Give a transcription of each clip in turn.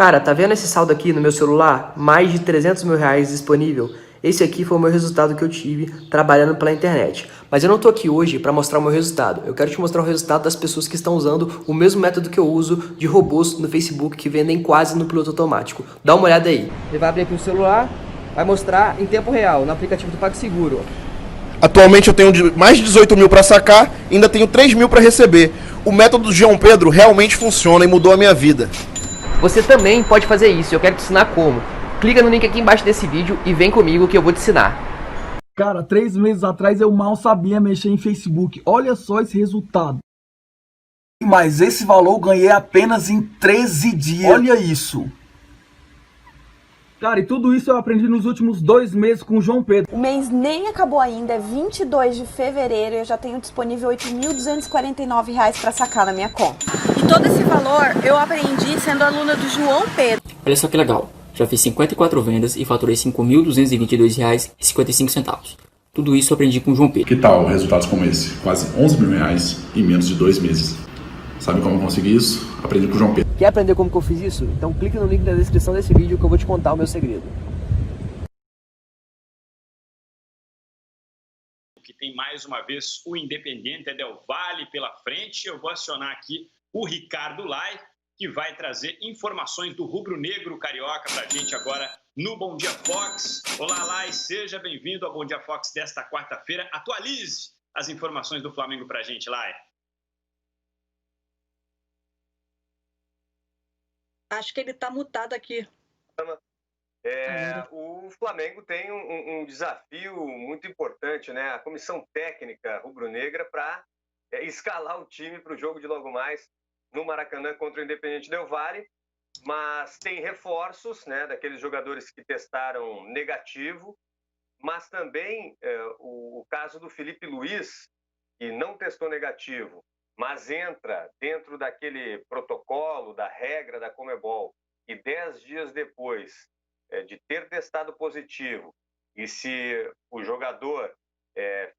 Cara, tá vendo esse saldo aqui no meu celular? Mais de 300 mil reais disponível. Esse aqui foi o meu resultado que eu tive trabalhando pela internet. Mas eu não tô aqui hoje para mostrar o meu resultado. Eu quero te mostrar o resultado das pessoas que estão usando o mesmo método que eu uso de robôs no Facebook que vendem quase no piloto automático. Dá uma olhada aí. Ele vai abrir aqui o celular, vai mostrar em tempo real, no aplicativo do PagSeguro. Atualmente eu tenho mais de 18 mil para sacar e ainda tenho 3 mil para receber. O método do João Pedro realmente funciona e mudou a minha vida. Você também pode fazer isso, eu quero te ensinar como. Clica no link aqui embaixo desse vídeo e vem comigo que eu vou te ensinar. Cara, 3 meses atrás eu mal sabia mexer em Facebook. Olha só esse resultado. Mas esse valor eu ganhei apenas em 13 dias. Olha isso. Cara, e tudo isso eu aprendi nos últimos 2 meses com o João Pedro. O mês nem acabou ainda, é 22 de fevereiro e eu já tenho disponível R$ 8.249 para sacar na minha conta. E todo esse valor eu aprendi sendo aluna do João Pedro. Olha só que legal, já fiz 54 vendas e faturei R$ 5.222,55. Tudo isso eu aprendi com o João Pedro. Que tal resultados como esse? Quase 11 mil reais em menos de 2 meses. Sabe como eu consegui isso? Aprendi com o João Pedro. Quer aprender como que eu fiz isso? Então clique no link na descrição desse vídeo que eu vou te contar o meu segredo. Que tem mais uma vez o Independiente Del Valle pela frente. Eu vou acionar aqui o Ricardo Lai, que vai trazer informações do rubro-negro carioca para a gente agora no Bom Dia Fox. Olá, Lai, seja bem-vindo ao Bom Dia Fox desta quarta-feira. Atualize as informações do Flamengo para a gente, Lai. Acho que ele está mutado aqui. O Flamengo tem um desafio muito importante, né? A comissão técnica rubro-negra para escalar o time para o jogo de logo mais no Maracanã contra o Independiente Del Valle, mas tem reforços, né, daqueles jogadores que testaram negativo, mas também o caso do Felipe Luiz, que não testou negativo, mas entra dentro daquele protocolo, da regra da Conmebol, e 10 dias depois de ter testado positivo, e se o jogador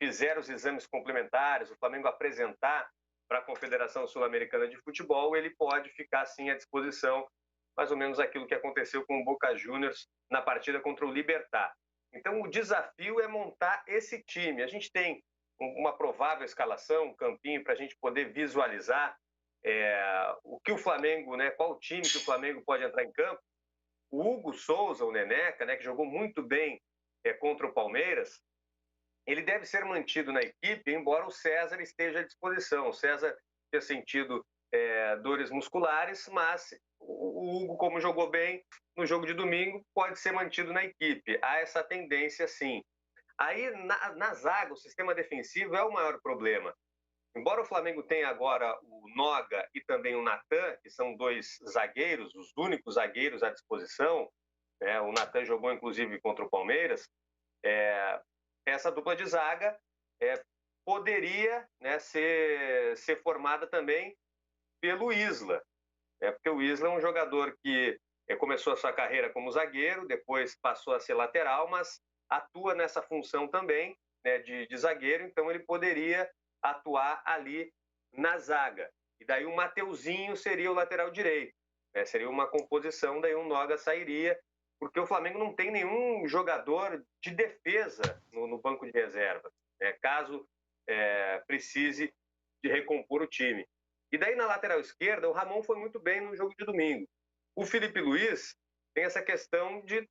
fizer os exames complementares, o Flamengo apresentar para a Confederação Sul-Americana de Futebol, ele pode ficar sim à disposição, mais ou menos aquilo que aconteceu com o Boca Juniors na partida contra o Libertad. Então o desafio é montar esse time. A gente tem uma provável escalação, um campinho para a gente poder visualizar o que o Flamengo, né, qual time que o Flamengo pode entrar em campo. O Hugo Souza, o Neneca, né, que jogou muito bem contra o Palmeiras, ele deve ser mantido na equipe, embora o César esteja à disposição. O César tenha sentido dores musculares, mas o Hugo, como jogou bem no jogo de domingo, pode ser mantido na equipe. Há essa tendência, sim. Aí, na zaga, o sistema defensivo é o maior problema. Embora o Flamengo tenha agora o Noga e também o Natan, que são dois zagueiros, os únicos zagueiros à disposição, o Natan jogou inclusive contra o Palmeiras, essa dupla de zaga poderia, né, ser formada também pelo Isla, porque o Isla é um jogador que começou a sua carreira como zagueiro, depois passou a ser lateral, mas atua nessa função também, né, de zagueiro, então ele poderia atuar ali na zaga. E daí o Mateuzinho seria o lateral direito, né? Seria uma composição, daí o Noga sairia, porque o Flamengo não tem nenhum jogador de defesa no banco de reserva, né? Caso precise de recompor o time. E daí na lateral esquerda, o Ramon foi muito bem no jogo de domingo. O Felipe Luiz tem essa questão de,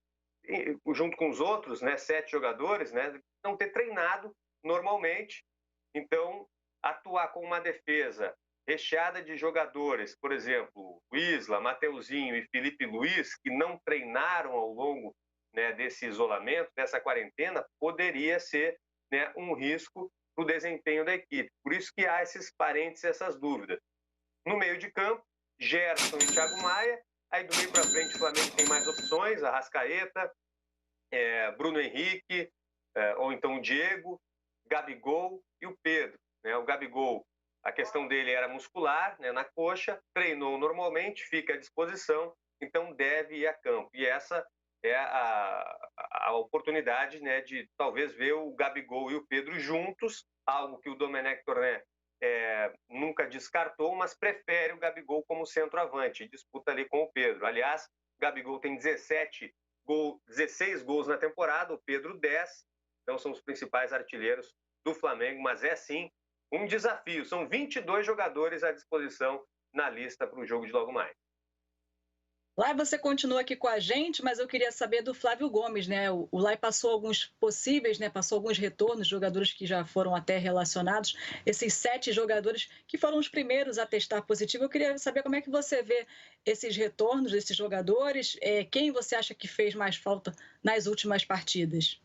junto com os outros, né, 7 jogadores, né, não ter treinado normalmente. Então, atuar com uma defesa recheada de jogadores, por exemplo, Isla, Mateuzinho e Felipe Luiz, que não treinaram ao longo, né, desse isolamento, dessa quarentena, poderia ser, né, um risco para o desempenho da equipe. Por isso que há esses parênteses, essas dúvidas. No meio de campo, Gerson e Thiago Maia. Aí do meio para frente o Flamengo tem mais opções, Arrascaeta, Bruno Henrique, ou então o Diego, Gabigol e o Pedro, né? O Gabigol, a questão dele era muscular, né, na coxa, treinou normalmente, fica à disposição, então deve ir a campo. E essa é a oportunidade, né, de talvez ver o Gabigol e o Pedro juntos, algo que o Domenech Torrent nunca descartou, mas prefere o Gabigol como centroavante, disputa ali com o Pedro. Aliás, Gabigol tem 16 gols na temporada, o Pedro 10. Então são os principais artilheiros do Flamengo, mas é sim um desafio. São 22 jogadores à disposição na lista para o jogo de logo mais. Lai, você continua aqui com a gente, mas eu queria saber do Flávio Gomes, né? O Lai passou alguns possíveis, né? Passou alguns retornos, jogadores que já foram até relacionados. Esses 7 jogadores que foram os primeiros a testar positivo. Eu queria saber como é que você vê esses retornos desses jogadores. Quem você acha que fez mais falta nas últimas partidas?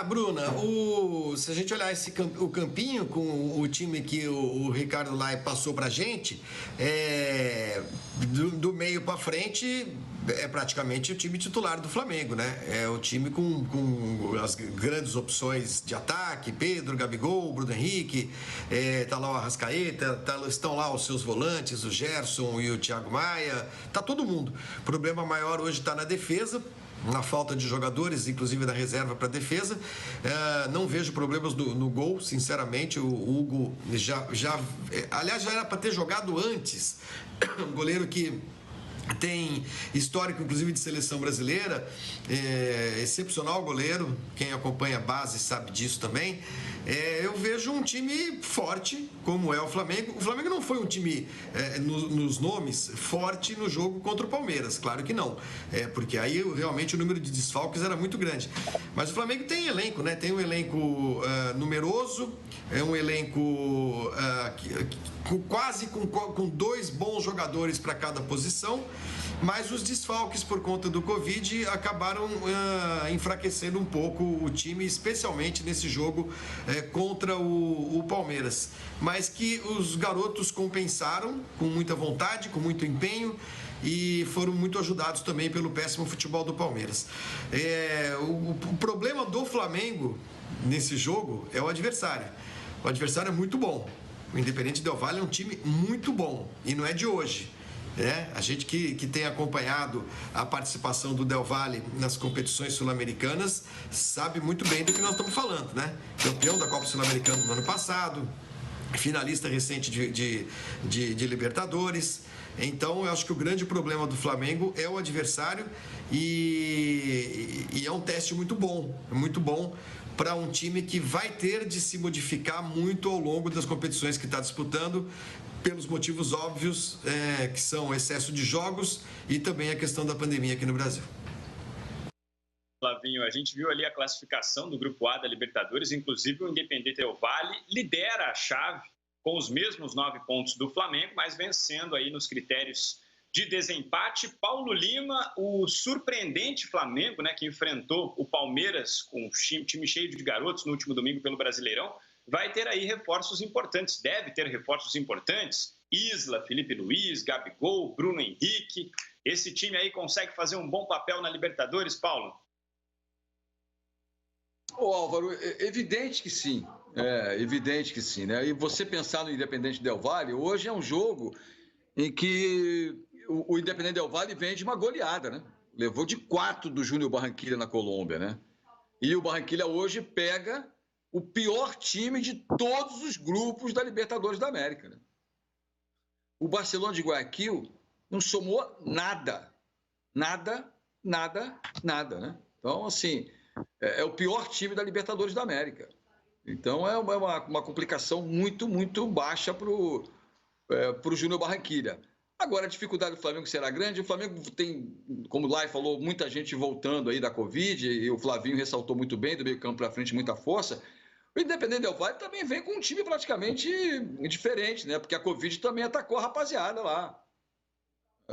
Bruna, se a gente olhar o campinho com o time que o Ricardo Lai passou pra gente, do meio pra frente é praticamente o time titular do Flamengo, né? É o time com as grandes opções de ataque, Pedro, Gabigol, Bruno Henrique, tá lá o Arrascaeta, estão lá os seus volantes, o Gerson e o Thiago Maia, tá todo mundo. O problema maior hoje tá na defesa, na falta de jogadores, inclusive da reserva para defesa. Não vejo problemas no gol, sinceramente. O Hugo aliás, já era para ter jogado antes. Um goleiro que tem histórico, inclusive, de seleção brasileira, excepcional goleiro, quem acompanha a base sabe disso também. Eu vejo um time forte, como é o Flamengo. O Flamengo não foi um time, nos nomes, forte no jogo contra o Palmeiras, claro que não, porque aí realmente o número de desfalques era muito grande. Mas o Flamengo tem elenco, né? Tem um elenco numeroso, é um elenco quase com 2 bons jogadores para cada posição, mas os desfalques por conta do Covid acabaram enfraquecendo um pouco o time, especialmente nesse jogo contra o Palmeiras. Mas que os garotos compensaram com muita vontade, com muito empenho, e foram muito ajudados também pelo péssimo futebol do Palmeiras. O problema do Flamengo nesse jogo é o adversário. O adversário é muito bom. O Independente Del Valle é um time muito bom, e não é de hoje. A gente que tem acompanhado a participação do Del Valle nas competições sul-americanas sabe muito bem do que nós estamos falando, né? Campeão da Copa Sul-Americana no ano passado, finalista recente de Libertadores. Então, eu acho que o grande problema do Flamengo é o adversário, e é um teste muito bom para um time que vai ter de se modificar muito ao longo das competições que está disputando, pelos motivos óbvios, que são o excesso de jogos e também a questão da pandemia aqui no Brasil. Flavinho, a gente viu ali a classificação do Grupo A da Libertadores, inclusive o Independente Del Valle lidera a chave com os mesmos 9 pontos do Flamengo, mas vencendo aí nos critérios de desempate. Paulo Lima, o surpreendente Flamengo, né, que enfrentou o Palmeiras com um time cheio de garotos no último domingo pelo Brasileirão, vai ter aí reforços importantes, deve ter reforços importantes. Isla, Felipe Luiz, Gabigol, Bruno Henrique. Esse time aí consegue fazer um bom papel na Libertadores, Paulo? Álvaro, evidente que sim. Evidente que sim, né? E você pensar no Independente Del Valle, hoje é um jogo em que o Independente Del Valle vem de uma goleada, né? Levou de 4 do Júnior Barranquilla na Colômbia, né? E o Barranquilla hoje pega o pior time de todos os grupos da Libertadores da América, né? O Barcelona de Guayaquil não somou nada, né? Então, assim, é o pior time da Libertadores da América. Então, é uma complicação muito, muito baixa para o Júnior Barranquilla. Agora, a dificuldade do Flamengo será grande. O Flamengo tem, como o Lai falou, muita gente voltando aí da Covid, e o Flavinho ressaltou muito bem, do meio campo para frente, muita força. O Independente Del Valle também vem com um time praticamente diferente, né? Porque a Covid também atacou a rapaziada lá.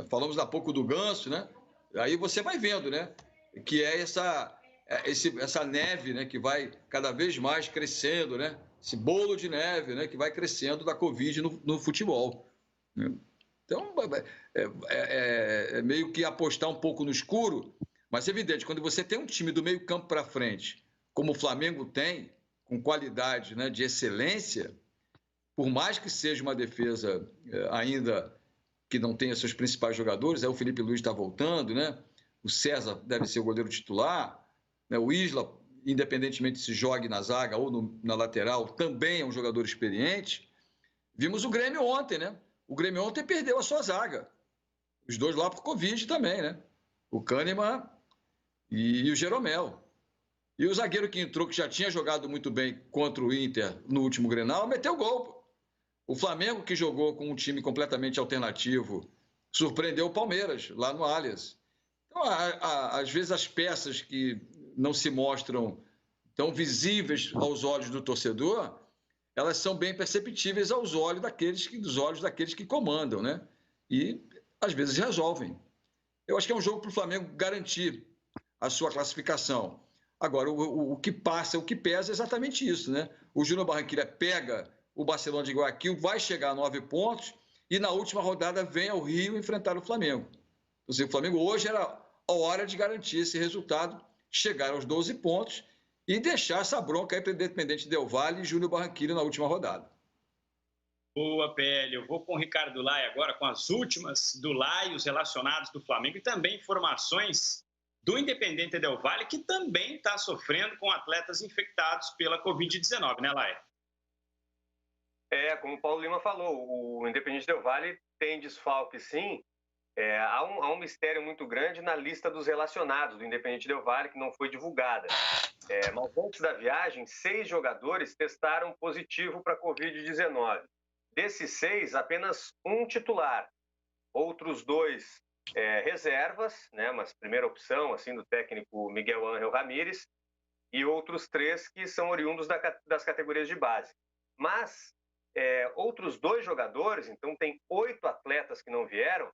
Falamos há pouco do Ganso, né? Aí você vai vendo, né? Que é essa neve, né? Que vai cada vez mais crescendo, né? Esse bolo de neve, né? Que vai crescendo da Covid no futebol. Né? Então, é meio que apostar um pouco no escuro, mas é evidente, quando você tem um time do meio campo para frente, como o Flamengo tem, com qualidade, né, de excelência, por mais que seja uma defesa ainda que não tenha seus principais jogadores, o Felipe Luiz está voltando, né? O César deve ser o goleiro titular, né? O Isla, independentemente se jogue na zaga ou na lateral, também é um jogador experiente. Vimos o Grêmio ontem, né? O Grêmio ontem perdeu a sua zaga. Os dois lá por Covid também, né? O Kahneman e o Jeromel. E o zagueiro que entrou, que já tinha jogado muito bem contra o Inter no último Grenal, meteu gol. O Flamengo, que jogou com um time completamente alternativo, surpreendeu o Palmeiras, lá no Allianz. Então, às vezes, as peças que não se mostram tão visíveis aos olhos do torcedor, elas são bem perceptíveis aos olhos daqueles que comandam, né? E, às vezes, resolvem. Eu acho que é um jogo para o Flamengo garantir a sua classificação. Agora, o que pesa é exatamente isso, né? O Júnior Barranquilla pega o Barcelona de Guayaquil, vai chegar a 9 pontos e na última rodada vem ao Rio enfrentar o Flamengo. Ou seja, o Flamengo hoje era a hora de garantir esse resultado, chegar aos 12 pontos e deixar essa bronca aí para o Independente Del Valle e Júnior Barranquilla na última rodada. Boa, PL. Eu vou com o Ricardo Lai agora, com as últimas do Lai, os relacionados do Flamengo e também informações do Independente Del Valle, que também está sofrendo com atletas infectados pela Covid-19, né, Lai? Como o Paulo Lima falou, o Independente Del Valle tem desfalque, sim. Há um mistério muito grande na lista dos relacionados do Independente Del Valle, que não foi divulgada. Mas antes da viagem, 6 jogadores testaram positivo para a Covid-19. Desses 6, apenas um titular. Outros 2 reservas, né, mas primeira opção assim, do técnico Miguel Ángel Ramírez, e outros 3 que são oriundos das categorias de base. Mas outros 2 jogadores, então tem 8 atletas que não vieram,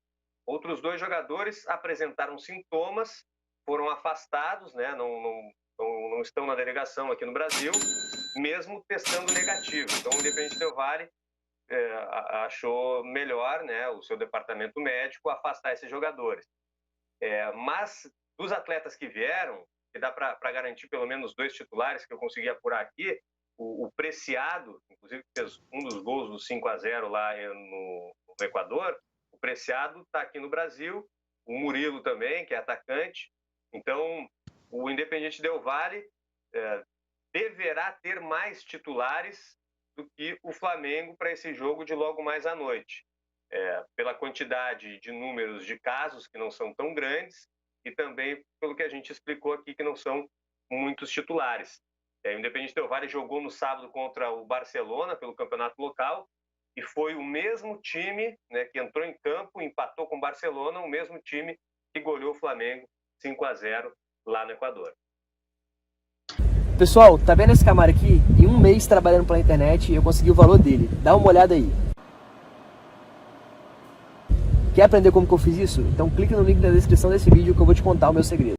outros 2 jogadores apresentaram sintomas, foram afastados, né, não estão na delegação aqui no Brasil, mesmo testando negativo. Então o Independente Del Valle achou melhor, né, o seu departamento médico afastar esses jogadores. Mas dos atletas que vieram, que dá para garantir pelo menos 2 titulares que eu consegui apurar aqui, o Preciado, inclusive fez um dos gols do 5-0 lá no Equador, o Preciado está aqui no Brasil, o Murilo também, que é atacante. Então, o Independente Del Valle deverá ter mais titulares do que o Flamengo para esse jogo de logo mais à noite. Pela quantidade de números de casos que não são tão grandes e também pelo que a gente explicou aqui, que não são muitos titulares. O Independente Del Valle jogou no sábado contra o Barcelona pelo campeonato local e foi o mesmo time, né, que entrou em campo, empatou com o Barcelona, o mesmo time que goleou o Flamengo 5-0 lá no Equador. Pessoal, tá vendo esse Camaro aqui? Em um mês trabalhando pela internet eu consegui o valor dele. Dá uma olhada aí. Quer aprender como que eu fiz isso? Então clique no link na descrição desse vídeo que eu vou te contar o meu segredo.